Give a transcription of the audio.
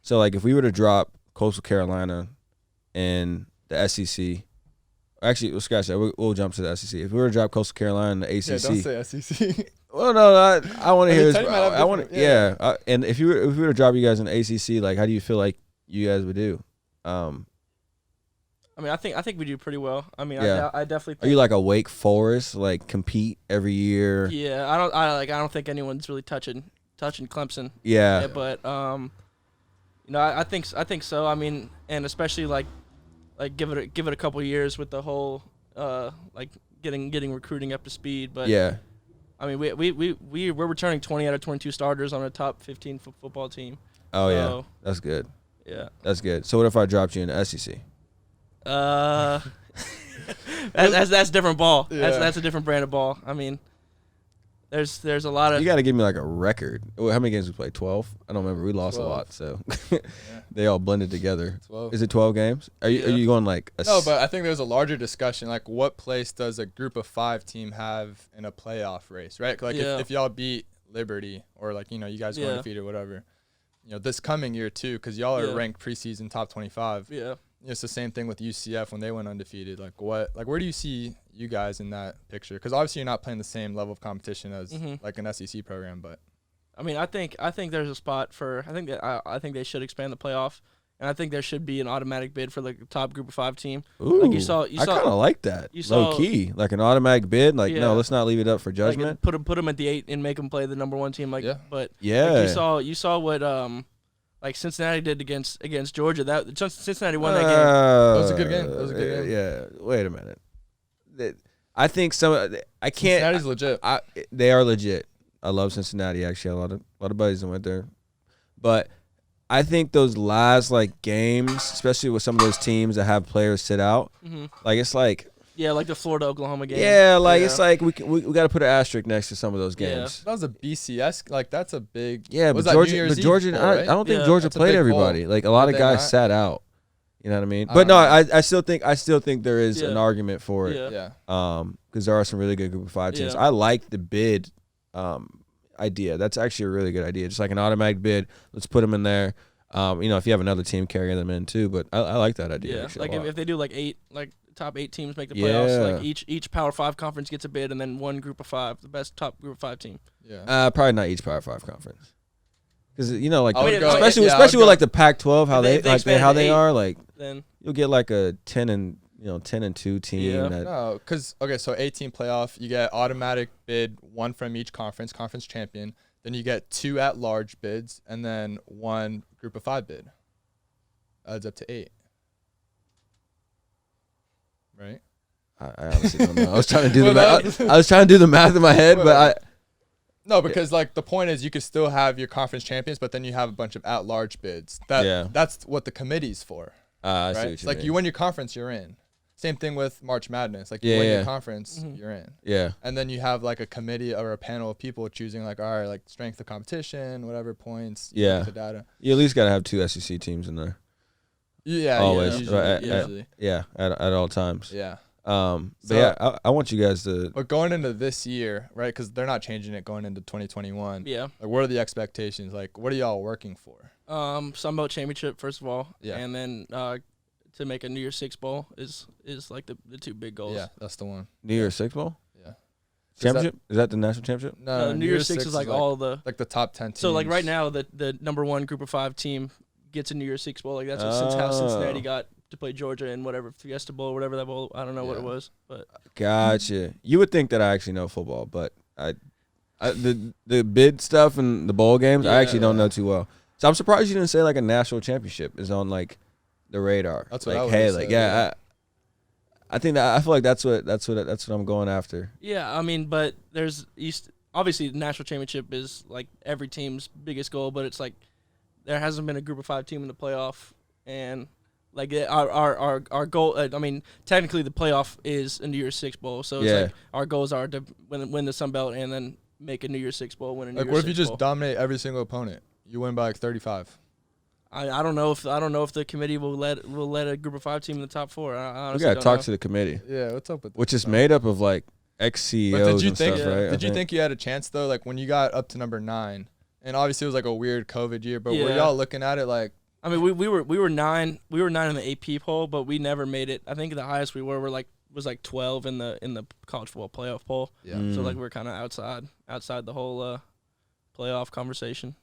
So like if we were to drop Coastal Carolina and the SEC, actually we'll scratch that. We'll jump to the SEC. If we were to drop Coastal Carolina and the ACC, Yeah, don't say SEC. well, no, I want to hear this. I want to, yeah. And if we were to drop you guys in the ACC, like how do you feel like you guys would do? I mean, I think we do pretty well. I mean, Yeah. I definitely. Think, Are you like a Wake Forest, like compete every year? Yeah, I don't think anyone's really touching Clemson. Yeah. But I think so. I mean, and especially like give it a couple years with the whole like getting recruiting up to speed. But Yeah. I mean, we're returning 20 out of 22 starters on a top 15 football team. Oh yeah, So, that's good. yeah. That's good. So what if I dropped you in the SEC? That's different ball. Yeah. That's a different brand of ball. I mean, there's a lot of You got to give me like a record. How many games we played? 12? I don't remember. We lost 12. a lot, so they all blended together. 12. Is it 12 games? Are you going like a No, but I think there's a larger discussion. Like, what place does a group of 5 team have in a playoff race, right? Like, Yeah. if y'all beat Liberty or, like, you guys go Yeah. undefeated or whatever, this coming year, too, because y'all are Yeah. ranked preseason top 25. yeah. It's the same thing with UCF when they went undefeated. Like, where do you see you guys in that picture? Because obviously you're not playing the same level of competition as, like, an SEC program, but. I mean, I think there's a spot for. I think they should expand the playoff, and I think there should be an automatic bid for like the top group of 5 team. Ooh, Like I kind of like that. you Low saw- key, like an automatic bid. Like Yeah. no, let's not leave it up for judgment. Like, put them at the 8 and make them play the number 1 team. Like, Yeah. but Yeah. like you saw what like Cincinnati did against Georgia. That Cincinnati won that game. That was a good game. That was a good game. Yeah. Wait a minute. I think I can't. Cincinnati's legit. They are legit. I love Cincinnati. Actually, a lot of buddies that went there, but I think those last like games, especially with some of those teams that have players sit out, like it's like Yeah, like the Florida Oklahoma game. yeah, like Yeah. it's like we got to put an asterisk next to some of those Yeah. games. That was a BCS. Like, that's a big. Yeah, was but that New Georgia, Year's but Eve Georgia, bowl, I right? don't think Yeah. Georgia That's a played big everybody. bowl. Like a lot Did of they guys not? sat out. You know what I mean? I But don't no, know. I still think there is an Yeah. argument for it. Yeah. Yeah. Because there are some really good group of 5 teams. Yeah. I like the bid idea. That's actually a really good idea. Just like an automatic bid. Let's put them in there. If you have another team carrying them in too. But I like that idea. Yeah, actually, like a lot. if they do like 8, like top 8 teams make the playoffs, Yeah. like each Power 5 conference gets a bid, and then one group of 5, the best top group of 5 team. Yeah. Probably not each Power 5 conference. Because like I would go- especially yeah, I would with go- like the Pac-12, how If they they like expand how to they 8, are like Then you'll get like a 10 and 2 team. Yeah. That, No, because so 18 playoff, you get automatic bid, 1 from each conference champion. Then you get 2 at-large bids, and then 1 group of 5 bid. Adds up to 8. Right? I honestly don't know. I was trying to do the Well, math. I was trying to do the math in my head, but No, because like the point is you could still have your conference champions, but then you have a bunch of at-large bids. That's what the committee's for. I see Right? what It's you like mean. you win your conference, you're in. Same thing with March Madness. Like you Yeah, win yeah. your conference, you're in. Yeah. And then you have like a committee or a panel of people choosing like, all right, like strength of competition, whatever points. you Yeah. look at the data. You at least got to have 2 SEC teams in there. Yeah, Always. usually, Right, usually. Yeah, at all times. Yeah. But So- yeah, I want you guys to. But going into this year, right? Because they're not changing it going into 2021. yeah, Like, what are the expectations? Like, what are y'all working for? Sunbelt Championship first of all, Yeah. and then to make a New Year's Six bowl is like the 2 big goals. Yeah, that's the one. New Year's Six Bowl Yeah. championship. Is that the national championship? No, New Year's Six is like all the. like the top 10 teams. So like right now, the number 1 group of 5 team gets a New Year's Six bowl. Like that's how Cincinnati Oh. got to play Georgia in whatever Fiesta Bowl, whatever that bowl. I don't know what it Yeah. was, but Gotcha. You would think that I actually know football, but the bid stuff and the bowl games, I actually don't know too well. So I'm surprised you didn't say like a national championship is on like the radar. That's what like, I would've hey, said, like yeah. I think that I feel like that's what I'm going after. yeah, I mean, but there's obviously the national championship is like every team's biggest goal, but it's like there hasn't been a group of 5 team in the playoff, and like our goal. I mean, technically the playoff is a New Year's Six bowl, so it's Yeah. like our goals are to win the Sun Belt and then make a New Year's Six bowl, win a New Like, Year's what if you Six just bowl. dominate every single opponent? You win by like 35. I don't know if the committee will let a group of 5 team in the top 4. I We honestly gotta don't talk know. to the committee, Yeah, what's up with that? which is made up of like ex But CEOs did you and think? stuff, right? Did you think you had a chance though? Like when you got up to number 9, and obviously it was like a weird COVID year, but were Yeah. y'all looking at it like I mean, we were 9 in the AP poll, but we never made it. I think the highest we were was like 12 in the college football playoff poll. Yeah. So like we're kind of outside the whole playoff conversation.